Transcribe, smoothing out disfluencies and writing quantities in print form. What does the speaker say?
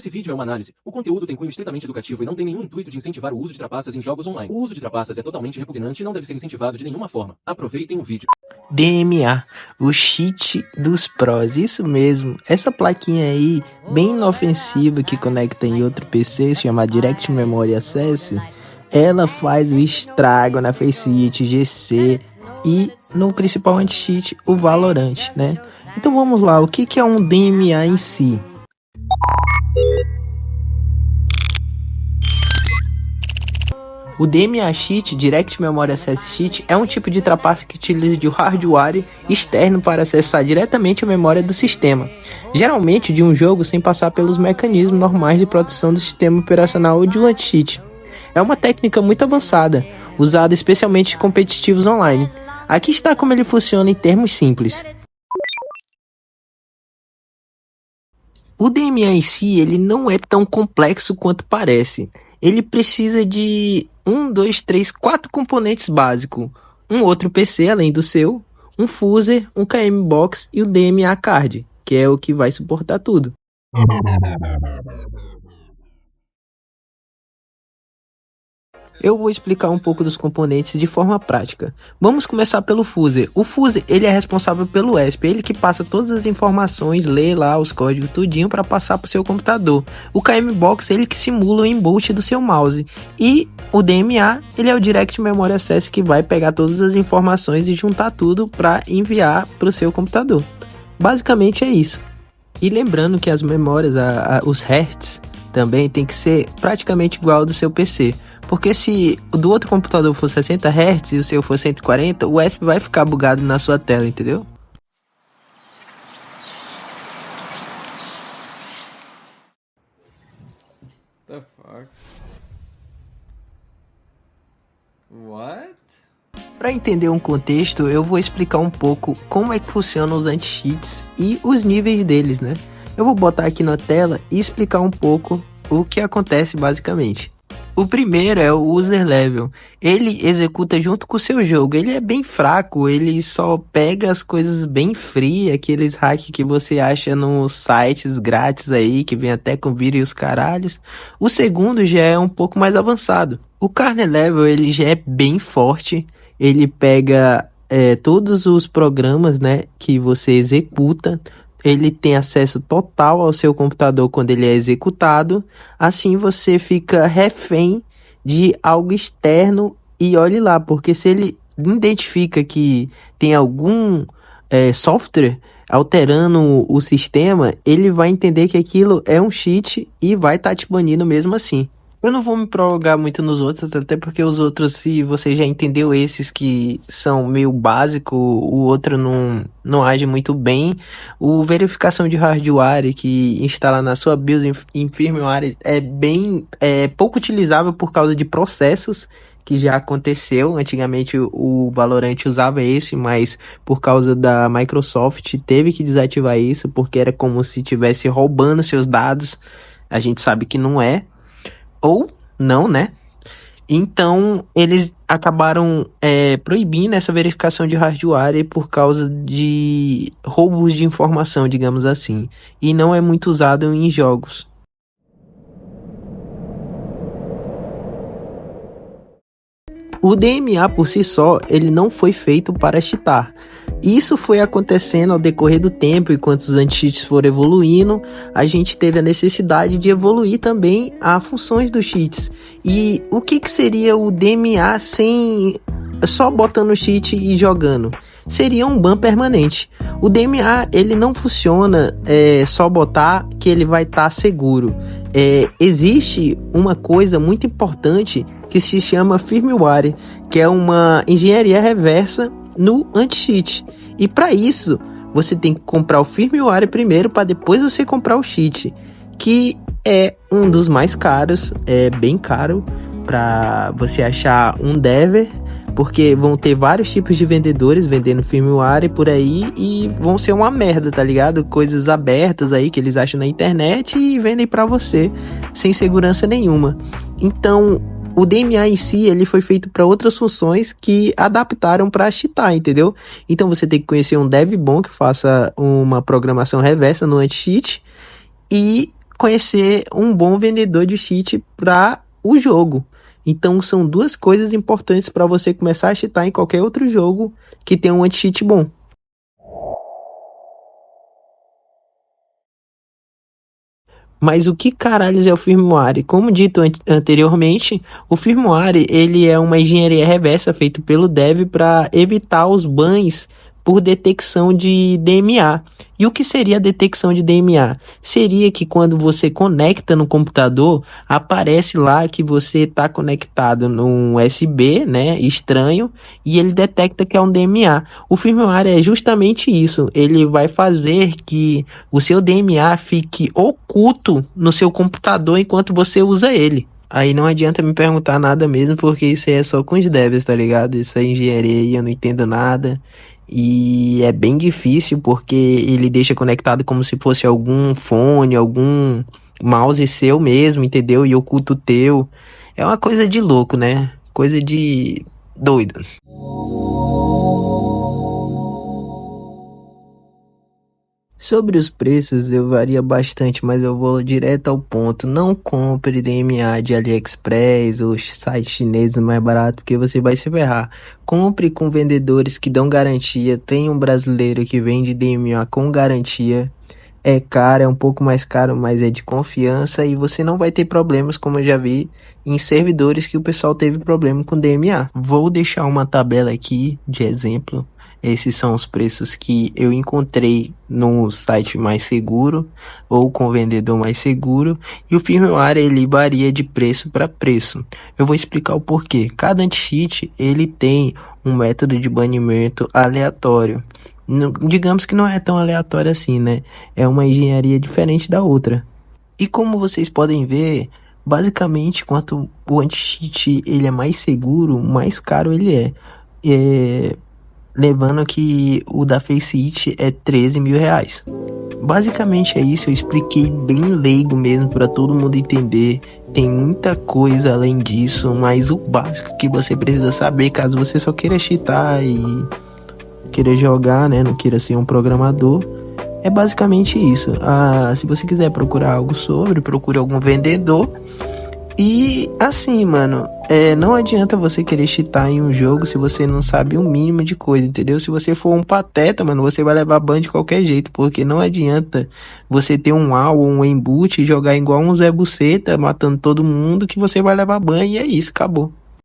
Esse vídeo é uma análise. O conteúdo tem cunho estritamente educativo e não tem nenhum intuito de incentivar o uso de trapaças em jogos online. O uso de trapaças é totalmente repugnante e não deve ser incentivado de nenhuma forma. Aproveitem o vídeo. DMA, o cheat dos pros, isso mesmo. Essa plaquinha aí, bem inofensiva, que conecta em outro PC, se chama Direct Memory Access, ela faz o estrago na Faceit, GC e no principal anti-cheat, o Valorant, né? Então vamos lá, o que é um DMA em si? O DMA Cheat, Direct Memory Access Cheat, é um tipo de trapaça que utiliza de hardware externo para acessar diretamente a memória do sistema, geralmente de um jogo sem passar pelos mecanismos normais de proteção do sistema operacional ou de um anti-cheat. É uma técnica muito avançada, usada especialmente em competitivos online. Aqui está como ele funciona em termos simples. O DMA em si, ele não é tão complexo quanto parece. Ele precisa de 4 componentes básicos. Um outro PC além do seu, um Fuser, um KM Box e o DMA Card, que é o que vai suportar tudo. Eu vou explicar um pouco dos componentes de forma prática. Vamos começar pelo Fuser. O Fuser, ele é responsável pelo ESP, ele que passa todas as informações, lê lá os códigos tudinho para passar para o seu computador. O KM Box, ele que simula o inboot do seu mouse. E o DMA, ele é o Direct Memory Access que vai pegar todas as informações e juntar tudo para enviar para o seu computador. Basicamente é isso. E lembrando que as memórias, os hertz, também tem que ser praticamente igual ao do seu PC. Porque se o do outro computador for 60 Hz e o seu for 140, o ESP vai ficar bugado na sua tela, entendeu? The fuck? What? Para entender um contexto, eu vou explicar um pouco como é que funcionam os anti-cheats e os níveis deles, né? Eu vou botar aqui na tela e explicar um pouco o que acontece basicamente. O primeiro é o user level. Ele executa junto com o seu jogo. Ele é bem fraco, ele só pega as coisas bem frias, aqueles hacks que você acha nos sites grátis aí, que vem até com vírus e os caralhos. O segundo já é um pouco mais avançado. O kernel level, ele já é bem forte. Ele pega todos os programas, né, que você executa. Ele tem acesso total ao seu computador quando ele é executado. Assim você fica refém de algo externo e olhe lá, porque se ele identifica que tem algum software alterando o sistema, ele vai entender que aquilo é um cheat e vai estar te banindo mesmo assim. Eu não vou me prolongar muito nos outros, até porque os outros, se você já entendeu esses que são meio básico, o outro não age muito bem. O verificação de hardware que instala na sua BIOS em firmware é pouco utilizável por causa de processos que já aconteceu. Antigamente o Valorant usava esse, mas por causa da Microsoft teve que desativar isso, porque era como se estivesse roubando seus dados. A gente sabe que não é. Ou não, né? Então, eles acabaram proibindo essa verificação de hardware por causa de roubos de informação, digamos assim. E não é muito usado em jogos. O DMA por si só, ele não foi feito para cheatar. Isso foi acontecendo ao decorrer do tempo, enquanto os anti-cheats foram evoluindo, a gente teve a necessidade de evoluir também as funções dos cheats. E o que seria o DMA sem só botando cheat e jogando? Seria um ban permanente. O DMA, ele não funciona só botar que ele vai estar seguro. Existe uma coisa muito importante que se chama firmware, que é uma engenharia reversa no anti-cheat. E para isso, você tem que comprar o firmware primeiro para depois você comprar o cheat, que é um dos mais caros, é bem caro para você achar um dever, porque vão ter vários tipos de vendedores vendendo firmware por aí e vão ser uma merda, tá ligado? Coisas abertas aí que eles acham na internet e vendem para você sem segurança nenhuma. Então, o DMA em si, ele foi feito para outras funções que adaptaram para cheatar, entendeu? Então você tem que conhecer um dev bom que faça uma programação reversa no anti-cheat e conhecer um bom vendedor de cheat para o jogo. Então são duas coisas importantes para você começar a cheatar em qualquer outro jogo que tenha um anti-cheat bom. Mas o que caralhos é o firmware? Como dito anteriormente, o firmware ele é uma engenharia reversa feita pelo dev para evitar os bans por detecção de DMA. E o que seria a detecção de DMA? Seria que quando você conecta no computador, aparece lá que você está conectado num USB, né, estranho, e ele detecta que é um DMA. O firmware é justamente isso. Ele vai fazer que o seu DMA fique oculto no seu computador enquanto você usa ele. Aí não adianta me perguntar nada mesmo, porque isso aí é só com os devs, tá ligado? Isso é engenharia aí, eu não entendo nada. E é bem difícil porque ele deixa conectado como se fosse algum fone, algum mouse seu mesmo, entendeu? E oculta o teu. É uma coisa de louco, né? Coisa de doido. Sobre os preços, eu varia bastante, mas eu vou direto ao ponto. Não compre DMA de AliExpress ou sites chineses mais barato, porque você vai se ferrar. Compre com vendedores que dão garantia. Tem um brasileiro que vende DMA com garantia. É caro, é um pouco mais caro, mas é de confiança e você não vai ter problemas, como eu já vi em servidores que o pessoal teve problema com DMA. Vou deixar uma tabela aqui de exemplo. Esses são os preços que eu encontrei no site mais seguro ou com o vendedor mais seguro. E o firmware ele varia de preço para preço. Eu vou explicar o porquê. Cada anti-cheat ele tem um método de banimento aleatório. Digamos que não é tão aleatório assim, né? É uma engenharia diferente da outra. E como vocês podem ver, basicamente quanto o anti-cheat ele é mais seguro, mais caro ele é. Levando que o da Faceit é 13 mil reais. Basicamente é isso, eu expliquei bem leigo mesmo para todo mundo entender. Tem muita coisa além disso, mas o básico que você precisa saber caso você só queira cheatar e queira jogar, né, não queira ser um programador, é basicamente isso. Se você quiser procurar algo sobre, procure algum vendedor. E assim, mano, não adianta você querer cheatar em um jogo se você não sabe o mínimo de coisa, entendeu? Se você for um pateta, mano, você vai levar ban de qualquer jeito, porque não adianta você ter um AW ou um emboot e jogar igual um Zé Buceta, matando todo mundo, que você vai levar ban e é isso, acabou.